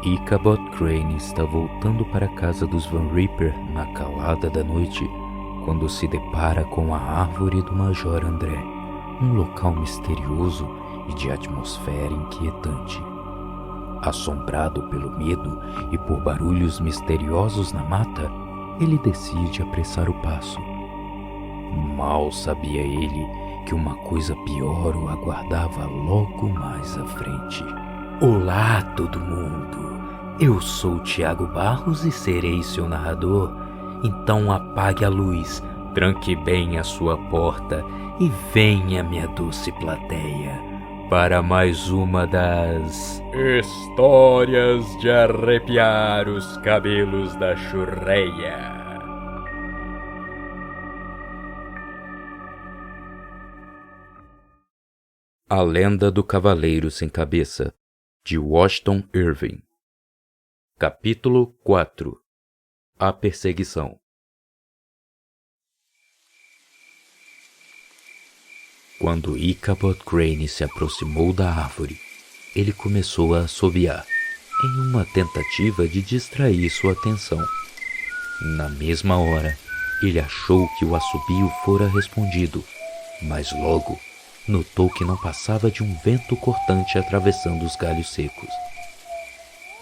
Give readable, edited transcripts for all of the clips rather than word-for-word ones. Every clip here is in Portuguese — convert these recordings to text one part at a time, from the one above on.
Ichabod Crane está voltando para a casa dos Van Ripper na calada da noite, quando se depara com a árvore do Major André, um local misterioso e de atmosfera inquietante. Assombrado pelo medo e por barulhos misteriosos na mata, ele decide apressar o passo. Mal sabia ele que uma coisa pior o aguardava logo mais à frente. Olá, todo mundo! Eu sou Tiago Barros e serei seu narrador. Então apague a luz, tranque bem a sua porta e venha, minha doce plateia, para mais uma das histórias de arrepiar os cabelos da churreia. A Lenda do Cavaleiro Sem Cabeça, de Washington Irving. Capítulo 4. A Perseguição. Quando Ichabod Crane se aproximou da árvore, ele começou a assobiar, em uma tentativa de distrair sua atenção. Na mesma hora, ele achou que o assobio fora respondido, mas logo notou que não passava de um vento cortante atravessando os galhos secos.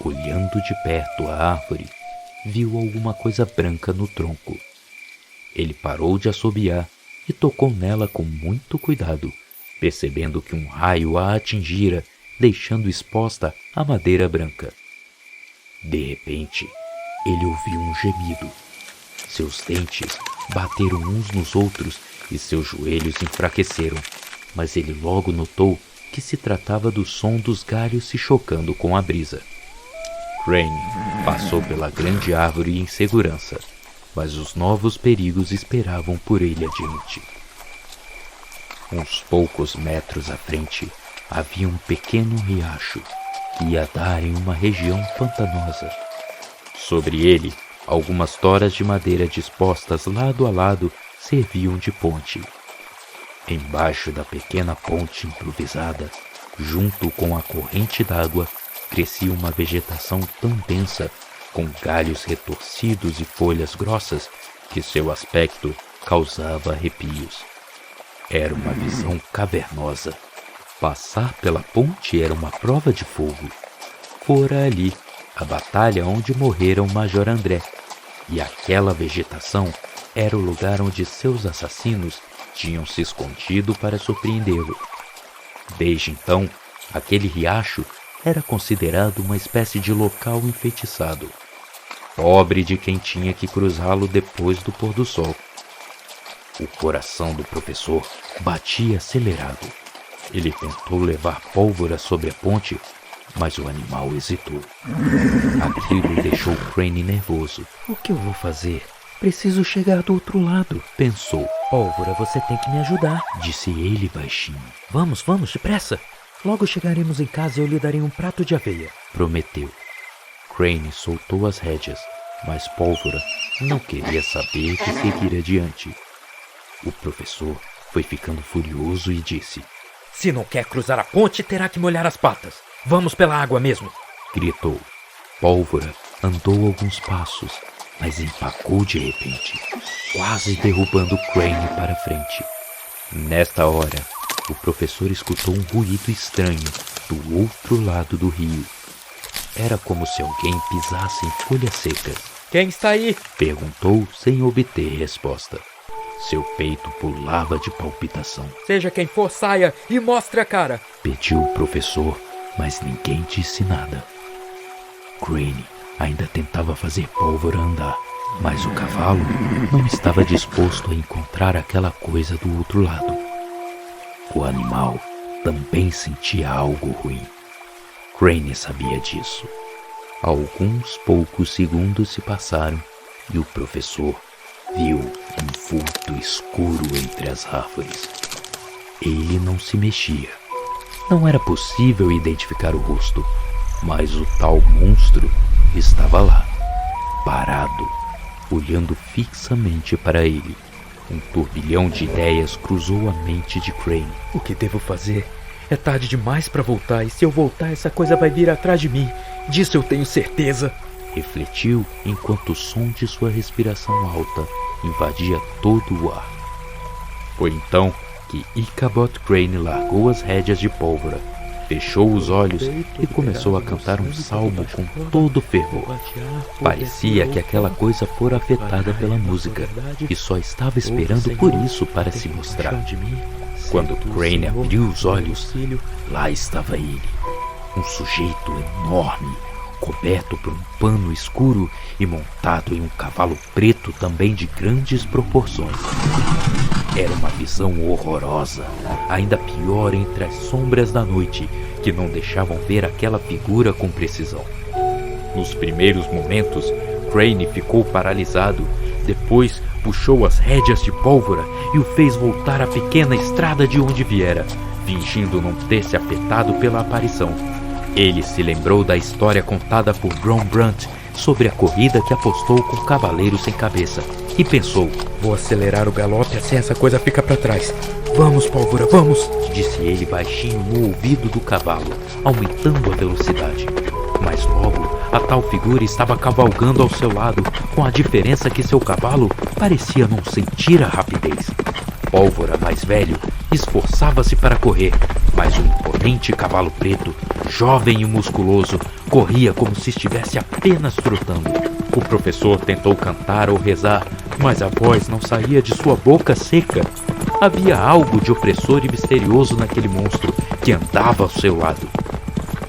Olhando de perto a árvore, viu alguma coisa branca no tronco. Ele parou de assobiar e tocou nela com muito cuidado, percebendo que um raio a atingira, deixando exposta a madeira branca. De repente, ele ouviu um gemido. Seus dentes bateram uns nos outros e seus joelhos enfraqueceram, mas ele logo notou que se tratava do som dos galhos se chocando com a brisa. Crane passou pela grande árvore em segurança, mas os novos perigos esperavam por ele adiante. Uns poucos metros à frente havia um pequeno riacho que ia dar em uma região pantanosa. Sobre ele, algumas toras de madeira dispostas lado a lado serviam de ponte. Embaixo da pequena ponte improvisada, junto com a corrente d'água, crescia uma vegetação tão densa, com galhos retorcidos e folhas grossas, que seu aspecto causava arrepios. Era uma visão cavernosa. Passar pela ponte era uma prova de fogo. Fora ali a batalha onde morrera o Major André, e aquela vegetação era o lugar onde seus assassinos tinham se escondido para surpreendê-lo. Desde então, aquele riacho era considerado uma espécie de local enfeitiçado. Pobre de quem tinha que cruzá-lo depois do pôr do sol. O coração do professor batia acelerado. Ele tentou levar pólvora sobre a ponte, mas o animal hesitou. Aquilo deixou Crane nervoso. O que eu vou fazer? Preciso chegar do outro lado, pensou. Pólvora, você tem que me ajudar, disse ele baixinho. Vamos, depressa. Logo chegaremos em casa e eu lhe darei um prato de aveia, prometeu. Crane soltou as rédeas, mas Pólvora não queria saber o que seguir adiante. O professor foi ficando furioso e disse: Se não quer cruzar a ponte, terá que molhar as patas. Vamos pela água mesmo, gritou. Pólvora andou alguns passos, mas empacou de repente, quase derrubando Crane para frente. Nesta hora, o professor escutou um ruído estranho do outro lado do rio. Era como se alguém pisasse em folhas secas. Quem está aí? Perguntou sem obter resposta. Seu peito pulava de palpitação. Seja quem for, saia e mostre a cara, pediu o professor, mas ninguém disse nada. Crane ainda tentava fazer Pólvora andar, mas o cavalo não estava disposto a encontrar aquela coisa do outro lado. O animal também sentia algo ruim. Crane sabia disso. Alguns poucos segundos se passaram e o professor viu um vulto escuro entre as árvores. Ele não se mexia. Não era possível identificar o rosto, mas o tal monstro estava lá, parado, olhando fixamente para ele. Um turbilhão de ideias cruzou a mente de Crane. O que devo fazer? É tarde demais para voltar, e se eu voltar essa coisa vai vir atrás de mim. Disso eu tenho certeza. Refletiu enquanto o som de sua respiração alta invadia todo o ar. Foi então que Ichabod Crane largou as rédeas de pólvora, fechou os olhos e começou a cantar um salmo com todo fervor. Parecia que aquela coisa fora afetada pela música e só estava esperando por isso para se mostrar. Quando Crane abriu os olhos, lá estava ele, um sujeito enorme, coberto por um pano escuro e montado em um cavalo preto também de grandes proporções. Era uma visão horrorosa, ainda pior entre as sombras da noite, que não deixavam ver aquela figura com precisão. Nos primeiros momentos, Crane ficou paralisado, depois puxou as rédeas de pólvora e o fez voltar à pequena estrada de onde viera, fingindo não ter se afetado pela aparição. Ele se lembrou da história contada por Brom Brunt sobre a corrida que apostou com o Cavaleiro Sem Cabeça e pensou: vou acelerar o galope assim essa coisa fica para trás. Vamos, pólvora, vamos! Disse ele baixinho no ouvido do cavalo, aumentando a velocidade. Mas logo, a tal figura estava cavalgando ao seu lado, com a diferença que seu cavalo parecia não sentir a rapidez. Pólvora, mais velho, esforçava-se para correr, mas o imponente cavalo preto, jovem e musculoso, corria como se estivesse apenas trotando. O professor tentou cantar ou rezar, mas a voz não saía de sua boca seca. Havia algo de opressor e misterioso naquele monstro que andava ao seu lado.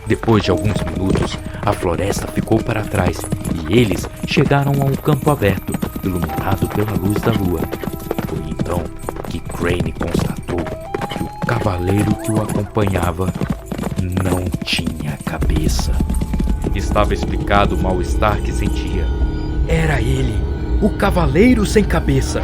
Depois de alguns minutos, a floresta ficou para trás e eles chegaram a um campo aberto, iluminado pela luz da lua. Foi então que Crane constatou que o cavaleiro que o acompanhava não tinha cabeça. Estava explicado o mal-estar que sentia. Era ele, o Cavaleiro Sem Cabeça.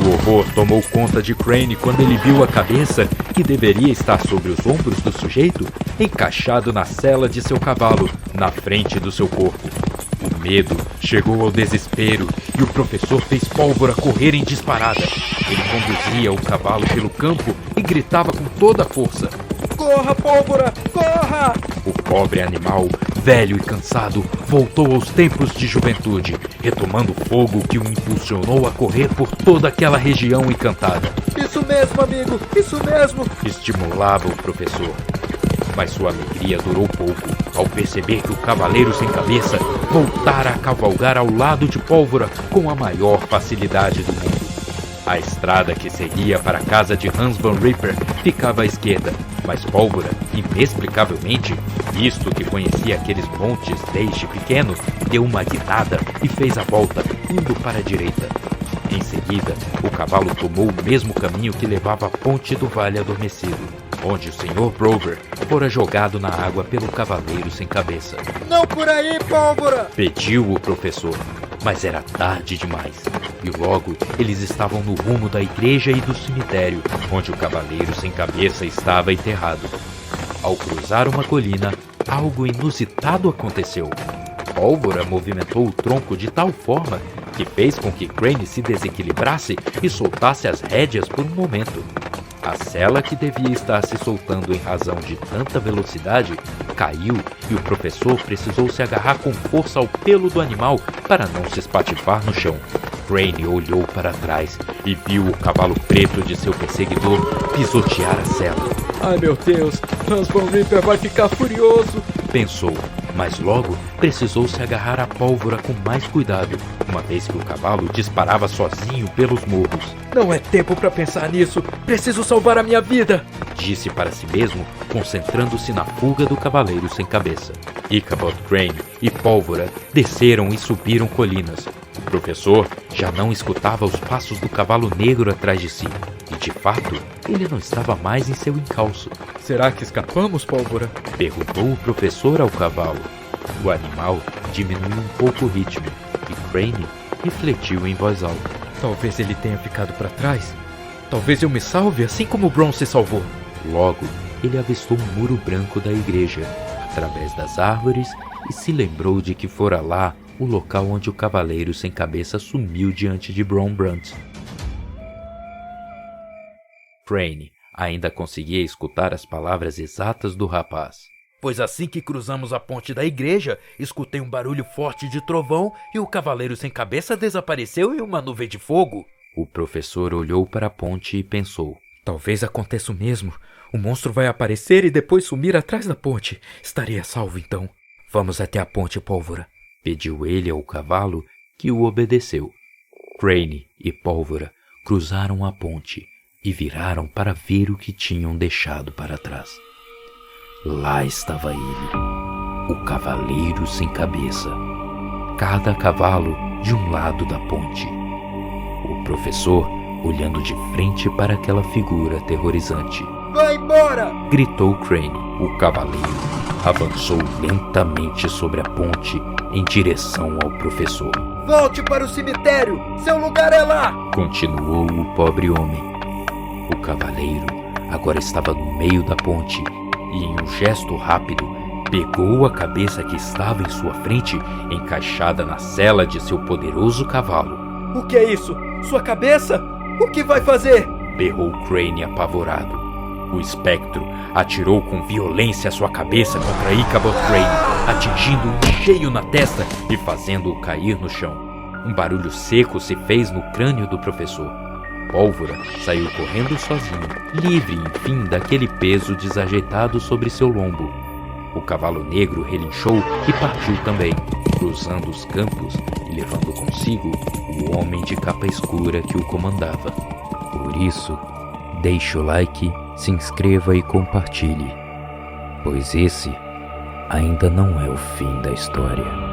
O horror tomou conta de Crane quando ele viu a cabeça, que deveria estar sobre os ombros do sujeito, encaixado na sela de seu cavalo, na frente do seu corpo. O medo chegou ao desespero e o professor fez pólvora correr em disparada. Ele conduzia o cavalo pelo campo e gritava com toda a força: corra, pólvora, corra! O pobre animal, velho e cansado, voltou aos tempos de juventude, retomando o fogo que o impulsionou a correr por toda aquela região encantada. Isso mesmo, amigo, isso mesmo! Estimulava o professor. Mas sua alegria durou pouco, ao perceber que o Cavaleiro Sem Cabeça voltara a cavalgar ao lado de Pólvora com a maior facilidade do mundo. A estrada que seguia para a casa de Hans Van Ripper ficava à esquerda, mas Pólvora, inexplicavelmente, visto que conhecia aqueles montes desde pequeno, deu uma guinada e fez a volta, indo para a direita. Em seguida, o cavalo tomou o mesmo caminho que levava à ponte do Vale Adormecido, onde o Sr. Brover fora jogado na água pelo Cavaleiro Sem Cabeça. Não por aí, Pólvora! Pediu o professor, mas era tarde demais. E logo eles estavam no rumo da igreja e do cemitério, onde o Cavaleiro Sem Cabeça estava enterrado. Ao cruzar uma colina, algo inusitado aconteceu. Pólvora movimentou o tronco de tal forma que fez com que Crane se desequilibrasse e soltasse as rédeas por um momento. A sela que devia estar se soltando em razão de tanta velocidade caiu e o professor precisou se agarrar com força ao pelo do animal para não se espatifar no chão. Crane olhou para trás e viu o cavalo preto de seu perseguidor pisotear a sela. Ai meu Deus, Hans Van Ripper vai ficar furioso, pensou, mas logo precisou se agarrar à pólvora com mais cuidado, uma vez que o cavalo disparava sozinho pelos morros. Não é tempo para pensar nisso, preciso salvar a minha vida, disse para si mesmo, concentrando-se na fuga do Cavaleiro Sem Cabeça. Ichabod Crane e Pólvora desceram e subiram colinas. O professor já não escutava os passos do cavalo negro atrás de si, e de fato, ele não estava mais em seu encalço. Será que escapamos, Pólvora? Perguntou o professor ao cavalo. O animal diminuiu um pouco o ritmo, e Crane refletiu em voz alta. Talvez ele tenha ficado para trás. Talvez eu me salve assim como o Bron se salvou. Logo, ele avistou um muro branco da igreja, através das árvores, e se lembrou de que fora lá o local onde o Cavaleiro Sem Cabeça sumiu diante de Brom Brunt. Crane ainda conseguia escutar as palavras exatas do rapaz. Pois assim que cruzamos a ponte da igreja, escutei um barulho forte de trovão e o cavaleiro sem cabeça desapareceu em uma nuvem de fogo. O professor olhou para a ponte e pensou. Talvez aconteça o mesmo. O monstro vai aparecer e depois sumir atrás da ponte. Estarei a salvo então. Vamos até a ponte, Pólvora. Pediu ele ao cavalo, que o obedeceu. Crane e Pólvora cruzaram a ponte e viraram para ver o que tinham deixado para trás. Lá estava ele, o cavaleiro sem cabeça, cada cavalo de um lado da ponte. O professor olhando de frente para aquela figura aterrorizante. Vai embora! Gritou Crane. O cavaleiro avançou lentamente sobre a ponte em direção ao professor. Volte para o cemitério! Seu lugar é lá! Continuou o pobre homem. O cavaleiro agora estava no meio da ponte e, em um gesto rápido, pegou a cabeça que estava em sua frente, encaixada na sela de seu poderoso cavalo. O que é isso? Sua cabeça? O que vai fazer? Berrou Crane apavorado. O espectro atirou com violência sua cabeça contra Ichabod Crane, atingindo-o em cheio na testa e fazendo-o cair no chão. Um barulho seco se fez no crânio do professor. Pólvora saiu correndo sozinho, livre, enfim, daquele peso desajeitado sobre seu lombo. O cavalo negro relinchou e partiu também, cruzando os campos e levando consigo o homem de capa escura que o comandava. Por isso, deixe o like, se inscreva e compartilhe, pois esse ainda não é o fim da história.